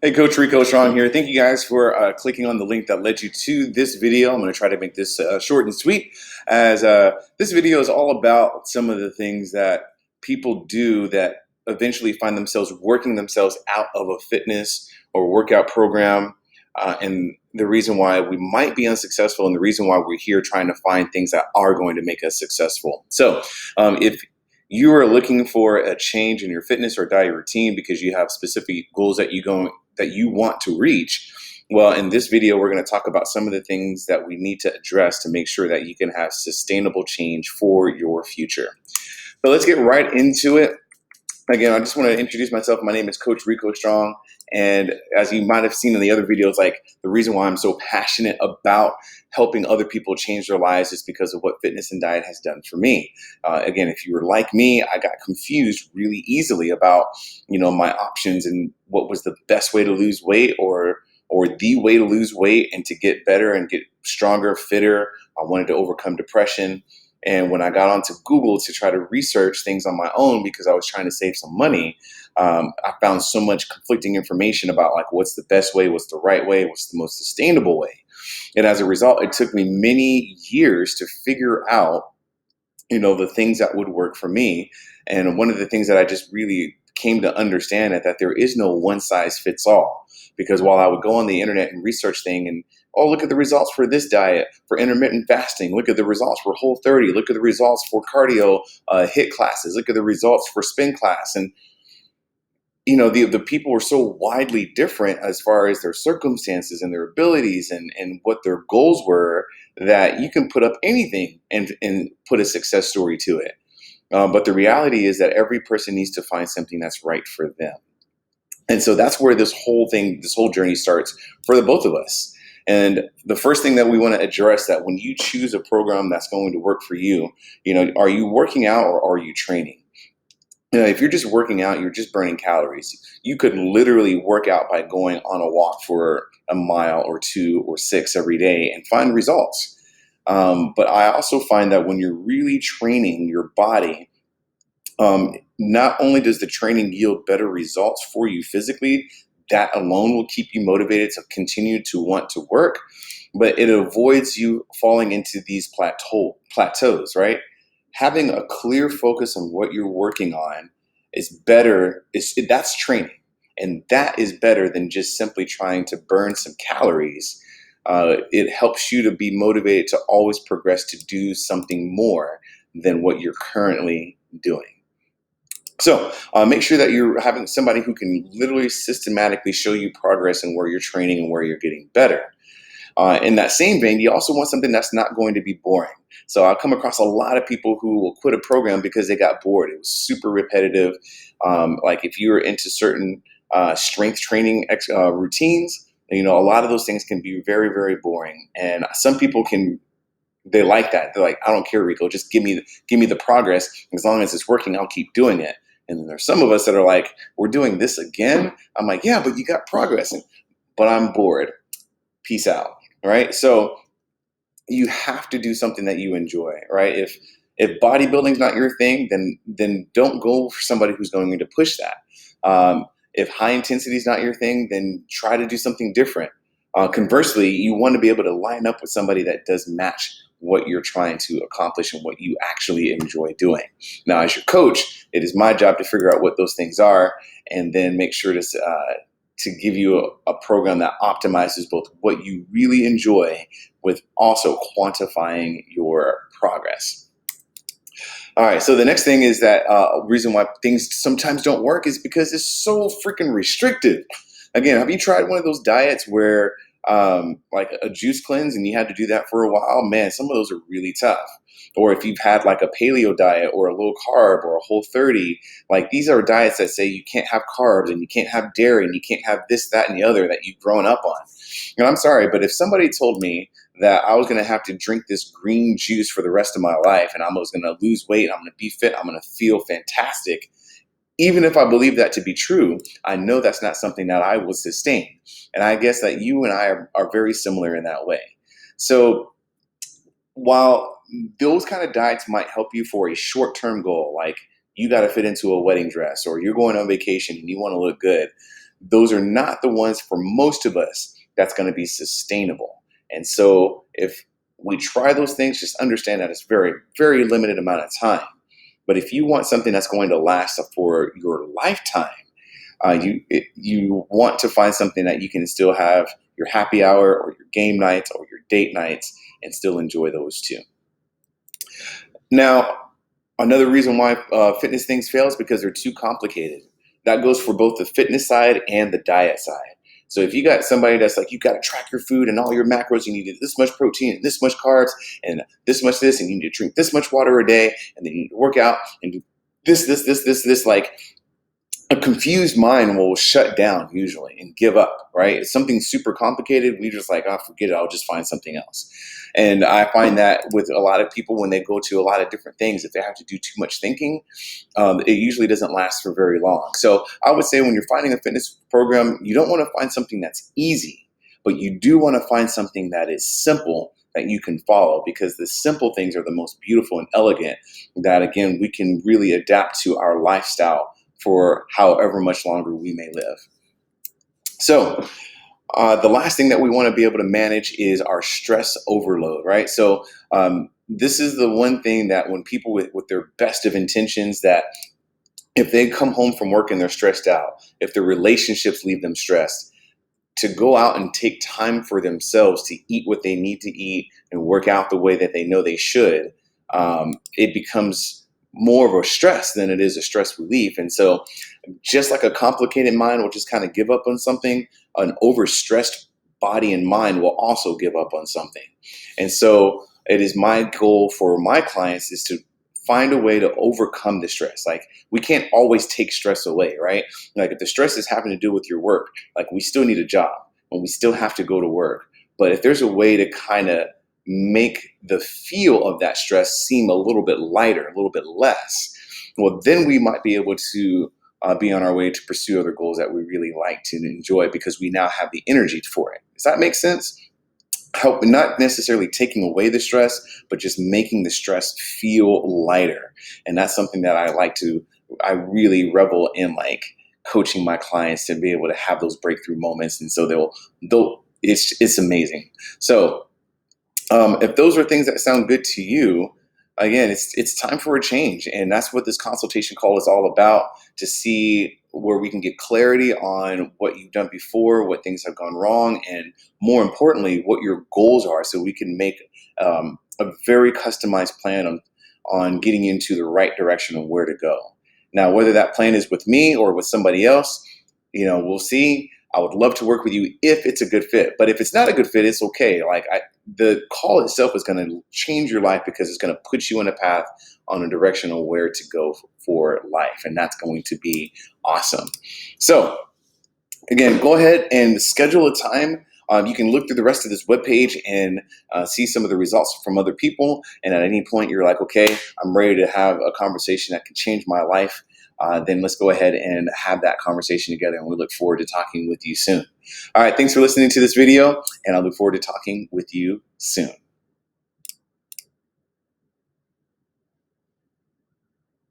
Hey, Coach Rico Strong here. Thank you guys for clicking on the link that led you to this video. I'm going to try to make this short and sweet, as this video is all about some of the things that people do that eventually find themselves working themselves out of a fitness or workout program, and the reason why we might be unsuccessful, and the reason why we're here trying to find things that are going to make us successful. So, if you are looking for a change in your fitness or diet routine because you have specific goals that you want to reach, well, in this video, we're going to talk about some of the things that we need to address to make sure that you can have sustainable change for your future. So let's get right into it. Again, I just want to introduce myself. My name is Coach Rico Strong. And as you might have seen in the other videos, like the reason why I'm so passionate about helping other people change their lives is because of what fitness and diet has done for me. Again, if you were like me, I got confused really easily about, my options and what was the best way to lose weight or the way to lose weight and to get better and get stronger, fitter. I wanted to overcome depression. And when I got onto Google to try to research things on my own because I was trying to save some money, I found so much conflicting information about like what's the best way, what's the right way, what's the most sustainable way. And as a result, it took me many years to figure out, the things that would work for me. And one of the things that I just really came to understand is that there is no one size fits all. Because while I would go on the internet and research things and, oh, look at the results for this diet, for intermittent fasting, look at the results for Whole30, look at the results for cardio HIIT classes, look at the results for spin class. And the people were so widely different as far as their circumstances and their abilities and what their goals were, that you can put up anything and put a success story to it. But the reality is that every person needs to find something that's right for them. And so that's where this whole journey starts for the both of us. And the first thing that we want to address, that when you choose a program that's going to work for you, are you working out or are you training? If you're just working out, you're just burning calories. You could literally work out by going on a walk for a mile or two or six every day and find results. But I also find that when you're really training your body, not only does the training yield better results for you physically, that alone will keep you motivated to continue to want to work, but it avoids you falling into these plateaus, right? Having a clear focus on what you're working on is better. That's training. And that is better than just simply trying to burn some calories. It helps you to be motivated to always progress to do something more than what you're currently doing. So make sure that you're having somebody who can literally systematically show you progress and where you're training and where you're getting better. In that same vein, you also want something that's not going to be boring. So I've come across a lot of people who will quit a program because they got bored. It was super repetitive. Like if you're into certain strength training routines, a lot of those things can be very, very boring. And some people they like that. They're like, I don't care, Rico, just give me the progress. As long as it's working, I'll keep doing it. And then there's some of us that are like, we're doing this again. I'm like, yeah, but you got progress. But I'm bored. Peace out. Right. So you have to do something that you enjoy, right? If bodybuilding's not your thing, then don't go for somebody who's going to push that. If high intensity is not your thing, then try to do something different. Conversely, you want to be able to line up with somebody that does match what you're trying to accomplish and what you actually enjoy doing. Now, as your coach, it is my job to figure out what those things are and then make sure to give you a program that optimizes both what you really enjoy with also quantifying your progress. All right, so the next thing is that reason why things sometimes don't work is because it's so freaking restrictive. Again, have you tried one of those diets where like a juice cleanse and you had to do that for a while? Man, some of those are really tough. Or if you've had like a paleo diet or a low carb or a Whole30, like these are diets that say you can't have carbs and you can't have dairy and you can't have this, that, and the other that you've grown up on. And I'm sorry, but if somebody told me that I was going to have to drink this green juice for the rest of my life and I was going to lose weight, I'm going to be fit, I'm going to feel fantastic, even if I believe that to be true, I know that's not something that I will sustain. And I guess that you and I are very similar in that way. So while those kind of diets might help you for a short-term goal, like you got to fit into a wedding dress or you're going on vacation and you want to look good, those are not the ones for most of us that's going to be sustainable. And so if we try those things, just understand that it's very, very limited amount of time. But if you want something that's going to last for your lifetime, you want to find something that you can still have your happy hour or your game nights or your date nights and still enjoy those too. Now, another reason why fitness things fail is because they're too complicated. That goes for both the fitness side and the diet side. So if you got somebody that's like, you got to track your food and all your macros, you need this much protein and this much carbs and this much this, and you need to drink this much water a day, and then you need to work out and do this, like, a confused mind will shut down usually and give up, right? It's something super complicated. We just like, oh, forget it. I'll just find something else. And I find that with a lot of people, when they go to a lot of different things, if they have to do too much thinking, it usually doesn't last for very long. So I would say when you're finding a fitness program, you don't want to find something that's easy, but you do want to find something that is simple that you can follow, because the simple things are the most beautiful and elegant that, again, we can really adapt to our lifestyle for however much longer we may live. So the last thing that we want to be able to manage is our stress overload, right? So this is the one thing that when people with their best of intentions, that if they come home from work and they're stressed out, if their relationships leave them stressed, to go out and take time for themselves to eat what they need to eat and work out the way that they know they should, it becomes more of a stress than it is a stress relief. And so just like a complicated mind will just kind of give up on something, an overstressed body and mind will also give up on something. And so it is my goal for my clients is to find a way to overcome the stress. Like, we can't always take stress away, right? Like, if the stress is having to do with your work, like, we still need a job and we still have to go to work. But if there's a way to kind of make the feel of that stress seem a little bit lighter, a little bit less, well, then we might be able to be on our way to pursue other goals that we really like to enjoy, because we now have the energy for it. Does that make sense? Not necessarily taking away the stress, but just making the stress feel lighter. And that's something that I really revel in, like, coaching my clients to be able to have those breakthrough moments. And so it's amazing. So if those are things that sound good to you, again, it's time for a change. And that's what this consultation call is all about, to see where we can get clarity on what you've done before, what things have gone wrong, and more importantly, what your goals are, so we can make a very customized plan on getting into the right direction of where to go. Now, whether that plan is with me or with somebody else, we'll see. I would love to work with you if it's a good fit. But if it's not a good fit, it's okay. Like, the call itself is going to change your life, because it's going to put you in a path on a direction of where to go for life. And that's going to be awesome. So again, go ahead and schedule a time. You can look through the rest of this webpage and see some of the results from other people. And at any point you're like, okay, I'm ready to have a conversation that can change my life. Then let's go ahead and have that conversation together. And we look forward to talking with you soon. All right, thanks for listening to this video, and I look forward to talking with you soon.